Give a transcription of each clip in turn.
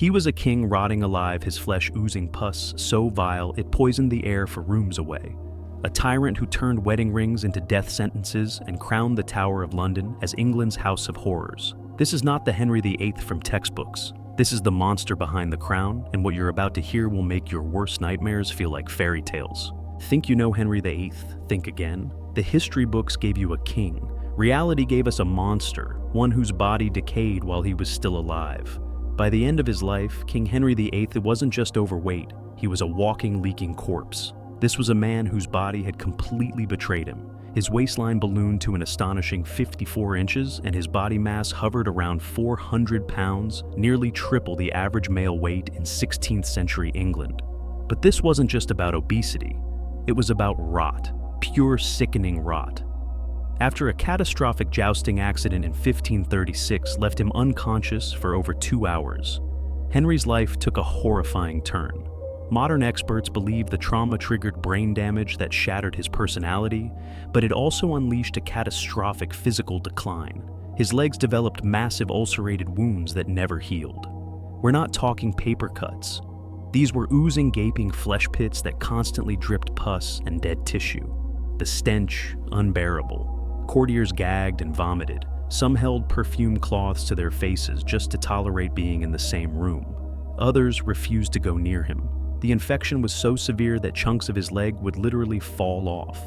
He was a king rotting alive, his flesh oozing pus so vile it poisoned the air for rooms away. A tyrant who turned wedding rings into death sentences and crowned the Tower of London as England's House of Horrors. This is not the Henry VIII from textbooks. This is the monster behind the crown, and what you're about to hear will make your worst nightmares feel like fairy tales. Think you know Henry VIII? Think again. The history books gave you a king. Reality gave us a monster, one whose body decayed while he was still alive. By the end of his life, King Henry VIII wasn't just overweight, he was a walking, leaking corpse. This was a man whose body had completely betrayed him. His waistline ballooned to an astonishing 54 inches, and his body mass hovered around 400 pounds, nearly triple the average male weight in 16th century England. But this wasn't just about obesity. It was about rot, pure sickening rot. After a catastrophic jousting accident in 1536 left him unconscious for over 2 hours, Henry's life took a horrifying turn. Modern experts believe the trauma triggered brain damage that shattered his personality, but it also unleashed a catastrophic physical decline. His legs developed massive ulcerated wounds that never healed. We're not talking paper cuts. These were oozing, gaping flesh pits that constantly dripped pus and dead tissue. The stench, unbearable. Courtiers gagged and vomited. Some held perfumed cloths to their faces just to tolerate being in the same room. Others refused to go near him. The infection was so severe that chunks of his leg would literally fall off,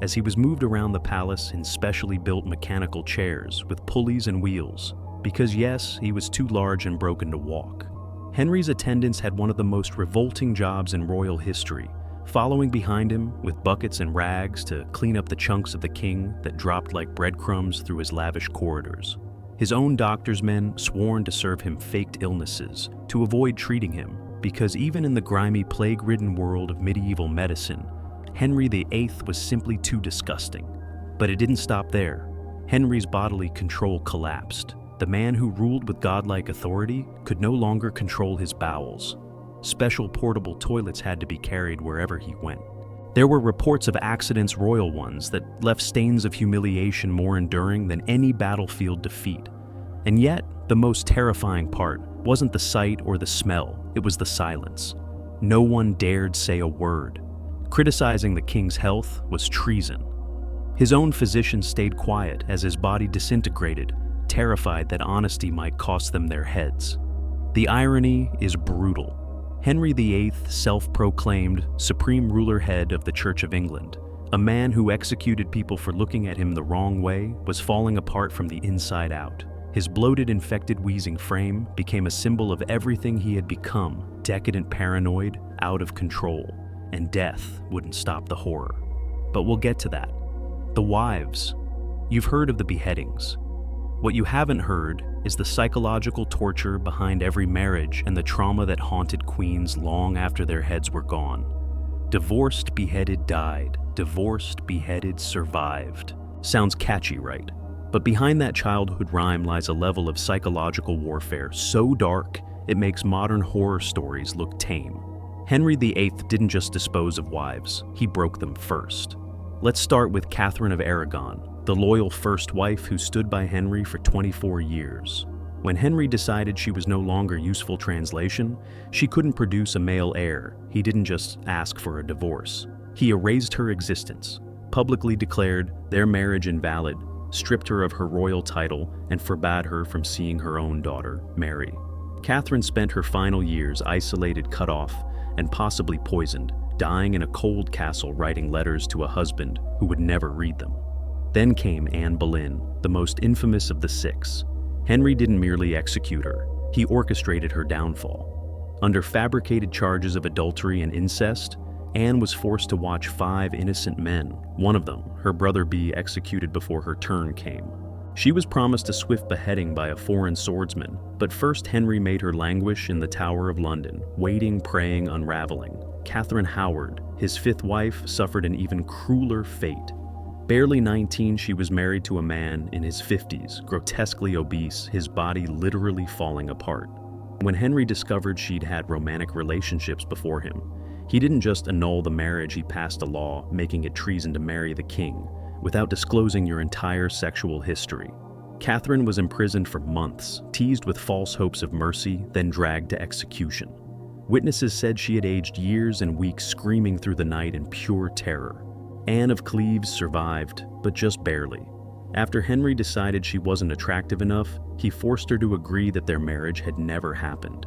as he was moved around the palace in specially built mechanical chairs with pulleys and wheels, because yes, he was too large and broken to walk. Henry's attendants had one of the most revolting jobs in royal history, following behind him with buckets and rags to clean up the chunks of the king that dropped like breadcrumbs through his lavish corridors. His own doctor's men sworn to serve him faked illnesses to avoid treating him, because even in the grimy, plague-ridden world of medieval medicine, Henry VIII was simply too disgusting. But it didn't stop there. Henry's bodily control collapsed. The man who ruled with godlike authority could no longer control his bowels. Special portable toilets had to be carried wherever he went. There were reports of accidents, royal ones, that left stains of humiliation more enduring than any battlefield defeat. And yet, the most terrifying part wasn't the sight or the smell, it was the silence. No one dared say a word. Criticizing the king's health was treason. His own physicians stayed quiet as his body disintegrated, terrified that honesty might cost them their heads. The irony is brutal. Henry VIII, self-proclaimed supreme ruler head of the Church of England, a man who executed people for looking at him the wrong way, was falling apart from the inside out. His bloated, infected, wheezing frame became a symbol of everything he had become: decadent, paranoid, out of control. And death wouldn't stop the horror. But we'll get to that. The wives. You've heard of the beheadings. What you haven't heard is the psychological torture behind every marriage and the trauma that haunted queens long after their heads were gone. Divorced, beheaded, died. Divorced, beheaded, survived. Sounds catchy, right? But behind that childhood rhyme lies a level of psychological warfare so dark it makes modern horror stories look tame. Henry VIII didn't just dispose of wives, he broke them first. Let's start with Catherine of Aragon, the loyal first wife who stood by Henry for 24 years. When Henry decided she was no longer useful translation, she couldn't produce a male heir, he didn't just ask for a divorce. He erased her existence, publicly declared their marriage invalid, stripped her of her royal title, and forbade her from seeing her own daughter, Mary. Catherine spent her final years isolated, cut off, and possibly poisoned, dying in a cold castle writing letters to a husband who would never read them. Then came Anne Boleyn, the most infamous of the six. Henry didn't merely execute her, he orchestrated her downfall. Under fabricated charges of adultery and incest, Anne was forced to watch 5 innocent men, one of them, her brother, be executed before her turn came. She was promised a swift beheading by a foreign swordsman, but first Henry made her languish in the Tower of London, waiting, praying, unraveling. Catherine Howard, his 5th wife, suffered an even crueler fate. Barely 19, she was married to a man in his 50s, grotesquely obese, his body literally falling apart. When Henry discovered she'd had romantic relationships before him, he didn't just annul the marriage, he passed a law making it treason to marry the king without disclosing your entire sexual history. Catherine was imprisoned for months, teased with false hopes of mercy, then dragged to execution. Witnesses said she had aged years and weeks screaming through the night in pure terror. Anne of Cleves survived, but just barely. After Henry decided she wasn't attractive enough, he forced her to agree that their marriage had never happened.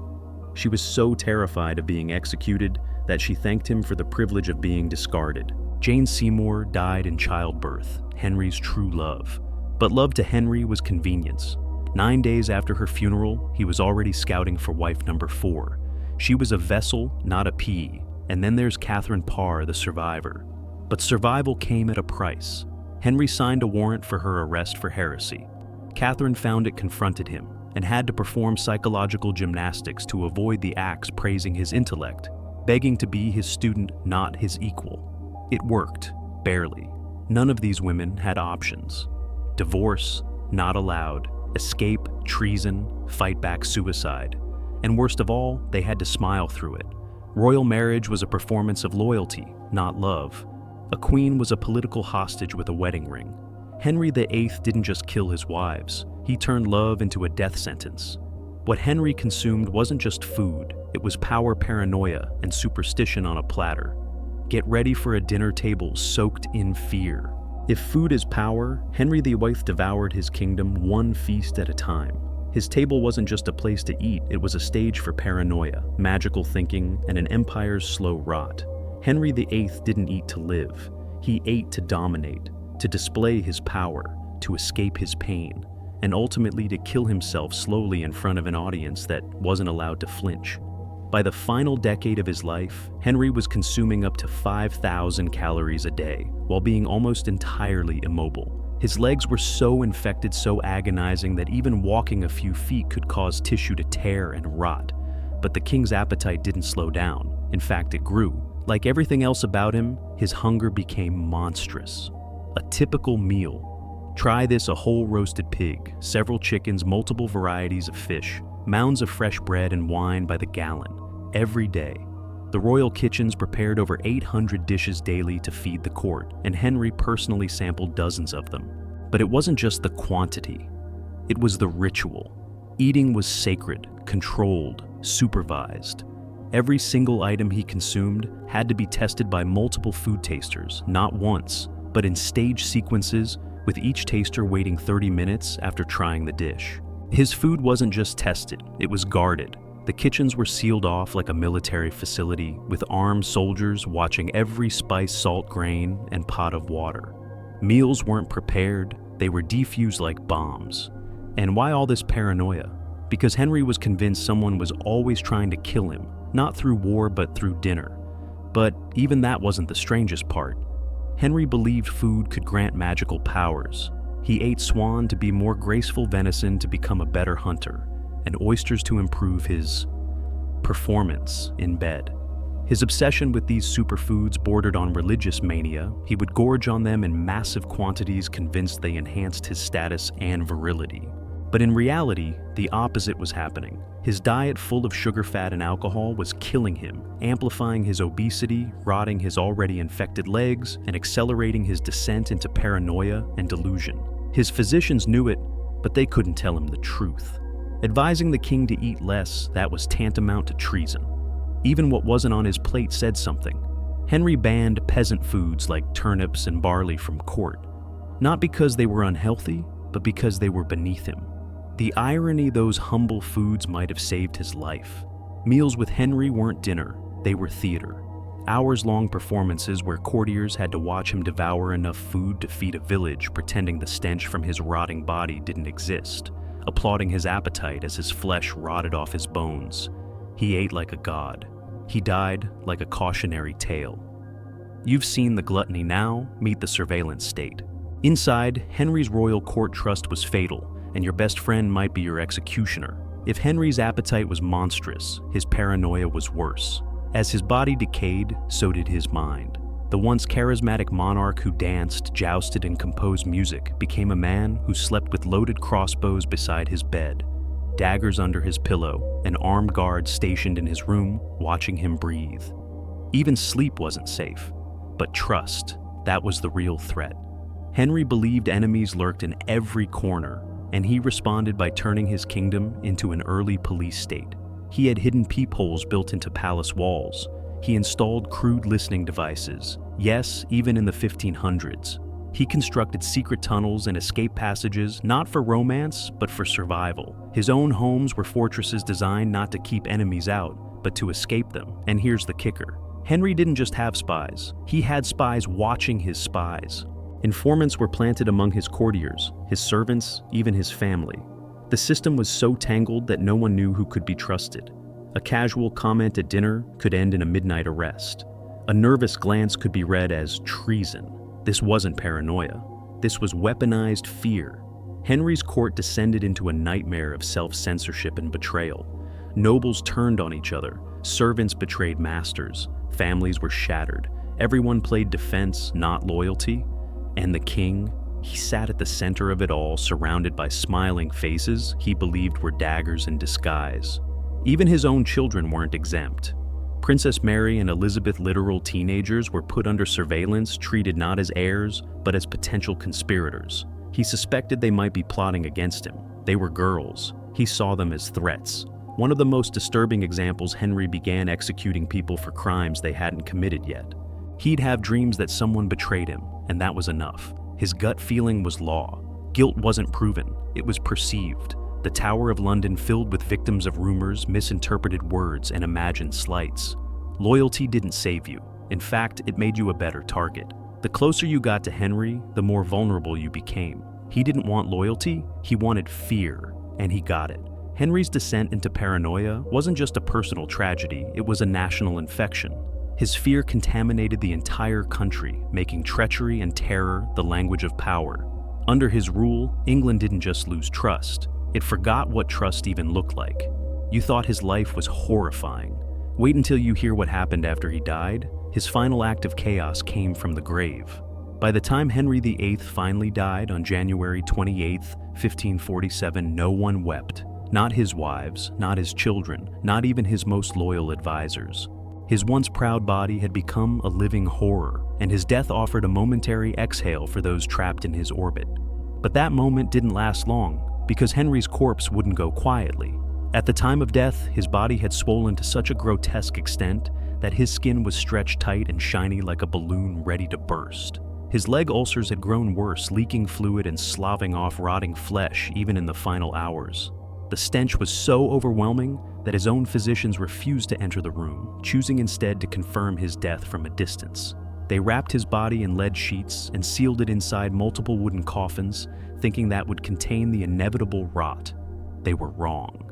She was so terrified of being executed that she thanked him for the privilege of being discarded. Jane Seymour died in childbirth, Henry's true love. But love to Henry was convenience. 9 days after her funeral, he was already scouting for wife number 4. She was a vessel, not a pea. And then there's Catherine Parr, the survivor. But survival came at a price. Henry signed a warrant for her arrest for heresy. Catherine found it confronted him and had to perform psychological gymnastics to avoid the axe praising his intellect, begging to be his student, not his equal. It worked, barely. None of these women had options. Divorce, not allowed. Escape, treason, fight back suicide. And worst of all, they had to smile through it. Royal marriage was a performance of loyalty, not love. A queen was a political hostage with a wedding ring. Henry VIII didn't just kill his wives, he turned love into a death sentence. What Henry consumed wasn't just food, it was power paranoia and superstition on a platter. Get ready for a dinner table soaked in fear. If food is power, Henry VIII devoured his kingdom one feast at a time. His table wasn't just a place to eat, it was a stage for paranoia, magical thinking, and an empire's slow rot. Henry VIII didn't eat to live. He ate to dominate, to display his power, to escape his pain, and ultimately to kill himself slowly in front of an audience that wasn't allowed to flinch. By the final decade of his life, Henry was consuming up to 5,000 calories a day, while being almost entirely immobile. His legs were so infected, so agonizing that even walking a few feet could cause tissue to tear and rot. But the king's appetite didn't slow down. In fact, it grew. Like everything else about him, his hunger became monstrous. A typical meal. Try this: a whole roasted pig, several chickens, multiple varieties of fish, mounds of fresh bread and wine by the gallon, every day. The royal kitchens prepared over 800 dishes daily to feed the court, and Henry personally sampled dozens of them. But it wasn't just the quantity, it was the ritual. Eating was sacred, controlled, supervised. Every single item he consumed had to be tested by multiple food tasters, not once, but in stage sequences, with each taster waiting 30 minutes after trying the dish. His food wasn't just tested, it was guarded. The kitchens were sealed off like a military facility, with armed soldiers watching every spice, salt, grain, and pot of water. Meals weren't prepared, they were defused like bombs. And why all this paranoia? Because Henry was convinced someone was always trying to kill him, not through war but through dinner. But even that wasn't the strangest part. Henry believed food could grant magical powers. He ate swan to be more graceful, venison to become a better hunter, and oysters to improve his performance in bed. His obsession with these superfoods bordered on religious mania. He would gorge on them in massive quantities, convinced they enhanced his status and virility. But in reality, the opposite was happening. His diet full of sugar, fat, and alcohol was killing him, amplifying his obesity, rotting his already infected legs, and accelerating his descent into paranoia and delusion. His physicians knew it, but they couldn't tell him the truth. Advising the king to eat less, that was tantamount to treason. Even what wasn't on his plate said something. Henry banned peasant foods like turnips and barley from court, not because they were unhealthy, but because they were beneath him. The irony, those humble foods might have saved his life. Meals with Henry weren't dinner, they were theater. Hours-long performances where courtiers had to watch him devour enough food to feed a village, pretending the stench from his rotting body didn't exist, applauding his appetite as his flesh rotted off his bones. He ate like a god. He died like a cautionary tale. You've seen the gluttony, now meet the surveillance state. Inside, Henry's royal court trust was fatal, and your best friend might be your executioner. If Henry's appetite was monstrous, his paranoia was worse. As his body decayed, so did his mind. The once charismatic monarch who danced, jousted, and composed music became a man who slept with loaded crossbows beside his bed, daggers under his pillow, and armed guards stationed in his room watching him breathe. Even sleep wasn't safe, but trust, that was the real threat. Henry believed enemies lurked in every corner, and he responded by turning his kingdom into an early police state. He had hidden peepholes built into palace walls. He installed crude listening devices, yes, even in the 1500s. He constructed secret tunnels and escape passages, not for romance, but for survival. His own homes were fortresses designed not to keep enemies out, but to escape them. And here's the kicker. Henry didn't just have spies. He had spies watching his spies. Informants were planted among his courtiers, his servants, even his family. The system was so tangled that no one knew who could be trusted. A casual comment at dinner could end in a midnight arrest. A nervous glance could be read as treason. This wasn't paranoia. This was weaponized fear. Henry's court descended into a nightmare of self-censorship and betrayal. Nobles turned on each other. Servants betrayed masters. Families were shattered. Everyone played defense, not loyalty. And the king, he sat at the center of it all, surrounded by smiling faces he believed were daggers in disguise. Even his own children weren't exempt. Princess Mary and Elizabeth, literal teenagers, were put under surveillance, treated not as heirs, but as potential conspirators. He suspected they might be plotting against him. They were girls. He saw them as threats. One of the most disturbing examples, Henry began executing people for crimes they hadn't committed yet. He'd have dreams that someone betrayed him, and that was enough. His gut feeling was law. Guilt wasn't proven, it was perceived. The Tower of London filled with victims of rumors, misinterpreted words, and imagined slights. Loyalty didn't save you. In fact, it made you a better target. The closer you got to Henry, the more vulnerable you became. He didn't want loyalty, he wanted fear, and he got it. Henry's descent into paranoia wasn't just a personal tragedy, it was a national infection. His fear contaminated the entire country, making treachery and terror the language of power. Under his rule, England didn't just lose trust. It forgot what trust even looked like. You thought his life was horrifying. Wait until you hear what happened after he died. His final act of chaos came from the grave. By the time Henry VIII finally died on January 28, 1547, no one wept. Not his wives, not his children, not even his most loyal advisors. His once proud body had become a living horror, and his death offered a momentary exhale for those trapped in his orbit. But that moment didn't last long, because Henry's corpse wouldn't go quietly. At the time of death, his body had swollen to such a grotesque extent that his skin was stretched tight and shiny like a balloon ready to burst. His leg ulcers had grown worse, leaking fluid and sloughing off rotting flesh even in the final hours. The stench was so overwhelming that his own physicians refused to enter the room, choosing instead to confirm his death from a distance. They wrapped his body in lead sheets and sealed it inside multiple wooden coffins, thinking that would contain the inevitable rot. They were wrong.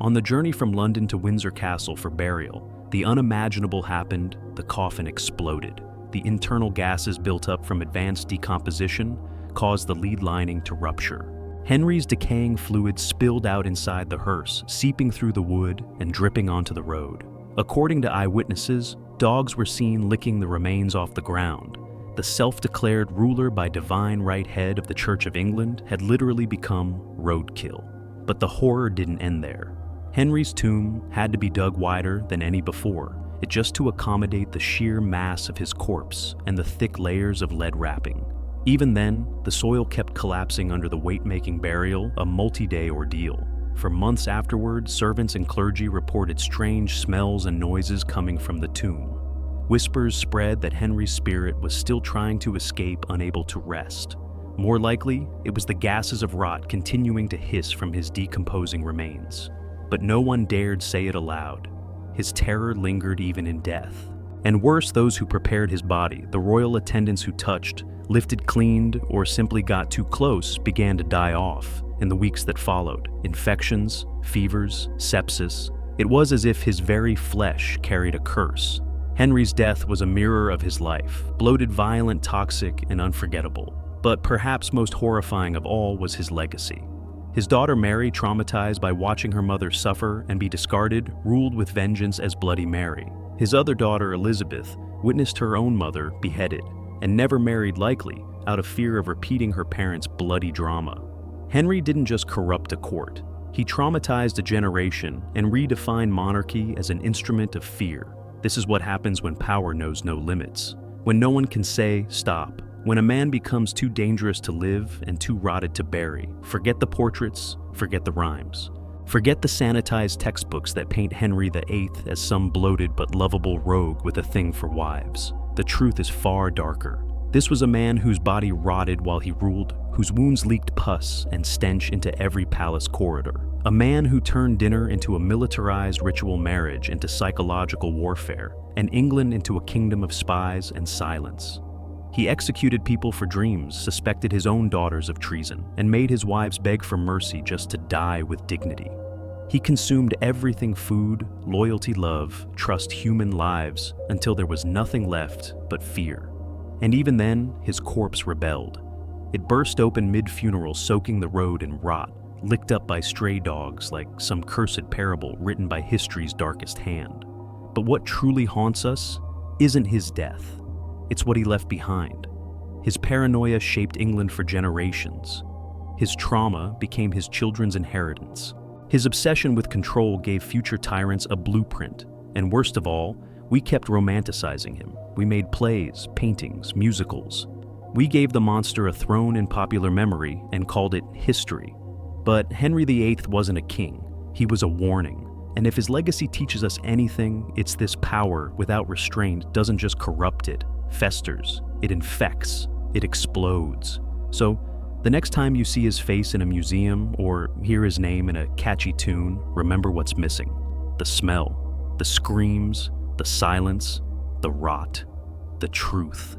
On the journey from London to Windsor Castle for burial, the unimaginable happened. The coffin exploded. The internal gases built up from advanced decomposition caused the lead lining to rupture. Henry's decaying fluid spilled out inside the hearse, seeping through the wood and dripping onto the road. According to eyewitnesses, dogs were seen licking the remains off the ground. The self-declared ruler by divine right head of the Church of England had literally become roadkill. But the horror didn't end there. Henry's tomb had to be dug wider than any before, just to accommodate the sheer mass of his corpse and the thick layers of lead wrapping. Even then, the soil kept collapsing under the weight-making burial, a multi-day ordeal. For months afterward, servants and clergy reported strange smells and noises coming from the tomb. Whispers spread that Henry's spirit was still trying to escape, unable to rest. More likely, it was the gases of rot continuing to hiss from his decomposing remains. But no one dared say it aloud. His terror lingered even in death. And worse, those who prepared his body, the royal attendants who touched, lifted, cleaned, or simply got too close, began to die off in the weeks that followed. Infections, fevers, sepsis. It was as if his very flesh carried a curse. Henry's death was a mirror of his life, bloated, violent, toxic, and unforgettable. But perhaps most horrifying of all was his legacy. His daughter Mary, traumatized by watching her mother suffer and be discarded, ruled with vengeance as Bloody Mary. His other daughter, Elizabeth, witnessed her own mother beheaded and never married, likely out of fear of repeating her parents' bloody drama. Henry didn't just corrupt a court. He traumatized a generation and redefined monarchy as an instrument of fear. This is what happens when power knows no limits. When no one can say, stop. When a man becomes too dangerous to live and too rotted to bury, forget the portraits, forget the rhymes. Forget the sanitized textbooks that paint Henry VIII as some bloated but lovable rogue with a thing for wives. The truth is far darker. This was a man whose body rotted while he ruled, whose wounds leaked pus and stench into every palace corridor. A man who turned dinner into a militarized ritual marriage into psychological warfare, and England into a kingdom of spies and silence. He executed people for dreams, suspected his own daughters of treason, and made his wives beg for mercy just to die with dignity. He consumed everything: food, loyalty, love, trust, human lives, until there was nothing left but fear. And even then, his corpse rebelled. It burst open mid-funeral, soaking the road in rot, licked up by stray dogs like some cursed parable written by history's darkest hand. But what truly haunts us isn't his death. It's what he left behind. His paranoia shaped England for generations. His trauma became his children's inheritance. His obsession with control gave future tyrants a blueprint. And worst of all, we kept romanticizing him. We made plays, paintings, musicals. We gave the monster a throne in popular memory and called it history. But Henry VIII wasn't a king. He was a warning. And if his legacy teaches us anything, it's this: power without restraint doesn't just corrupt it, festers, it infects, it explodes. So, the next time you see his face in a museum or hear his name in a catchy tune, remember what's missing: the smell, the screams, the silence, the rot, the truth.